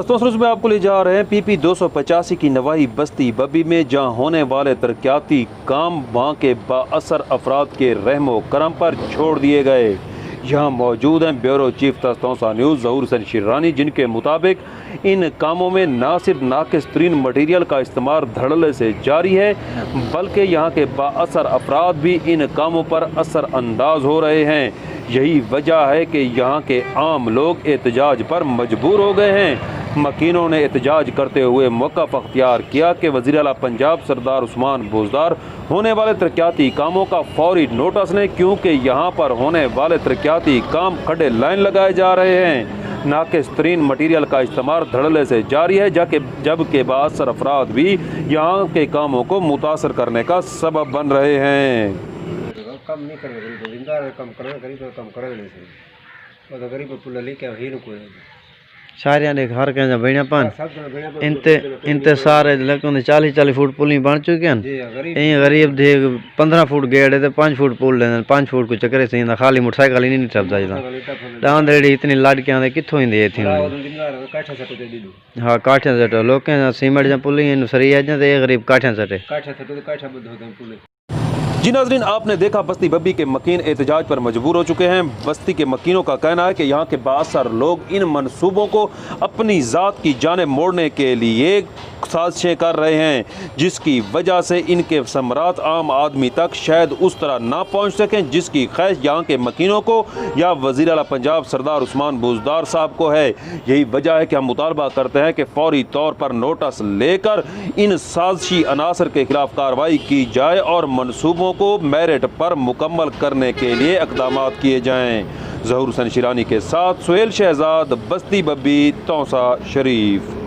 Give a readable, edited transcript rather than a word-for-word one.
दोस्तों में आपको ले जा रहे हैं PP 285 की नवाही बस्ती बब्बी में, जहां होने वाले तरक्याती काम वहां के बाअसर अफराद के रहमो करम पर छोड़ दिए गए। यहाँ मौजूद हैं ब्यूरो चीफ तौसा न्यूज़ ज़हूर हुसैन शिरानी, जिनके मुताबिक इन कामों में न सिर्फ नाकिस तरीन मटीरियल का इस्तेमाल धड़ल्ले से जारी है, बल्कि यहाँ के बाअसर अफराद भी इन कामों पर असर अंदाज हो रहे हैं। यही वजह है कि यहाँ के आम लोग एहतजाज पर मजबूर हो गए हैं। मकीनों ने एहतजाज करते हुए मौक़िफ़ अख्तियार किया कि वज़ीर आला पंजाब सरदार उस्मान बुज़दार होने वाले तरक्याती कामों का फौरी नोटिस लें, क्योंकि यहाँ पर होने वाले तरक्याती काम खड़े लाइन लगाए जा रहे हैं। नाकिस तरीन मटीरियल का इस्तेमाल धड़ल्ले से जारी है, जबकि बाअसर अफराद भी यहाँ के कामों को मुतासर करने का सबब बन रहे हैं। कम नहीं करेंगे, कम करेंगे तो गरीब पुल लेके ही कोई सारे ने घर के बणिया पान इनते सारे लगे 40 फुट पुल बन चुके हैं। गरीब दे 15 फुट गेट है 5 फुट पुल लेने 5 फुट को चक्कर से खाली मोटरसाइकिल ही नहीं टपदा दांदेड़ी इतनी लाडकियां दे किथों ही थी। हाँ काठियां सटे लोग सीमेंट जा पुल सरी है गरीब काठियां सटे। जी नाज़रीन, आपने देखा बस्ती बब्बी के मकीन एहतजाज पर मजबूर हो चुके हैं। बस्ती के मकीनों का कहना है कि यहाँ के बाअसर लोग इन मंसूबों को अपनी ज़ात की जाने मोड़ने के लिए साजिशें कर रहे हैं, जिसकी वजह से इनके समरात आम आदमी तक शायद उस तरह ना पहुँच सकें जिसकी ख्वाहिश यहाँ के मकीनों को या वज़ीर आला पंजाब सरदार उस्मान बुज़दार साहब को है। यही वजह है कि हम मुतालबा करते हैं कि फौरी तौर पर नोटिस लेकर इन साजिशी अनासर के खिलाफ कार्रवाई की जाए और मनसूबों को मेरिट पर मुकम्मल करने के लिए इक़दाम किए जाएँ। ज़हूर हुसैन शिरानी के साथ सुहेल शहजाद, बस्ती बब्बी, तौसा शरीफ।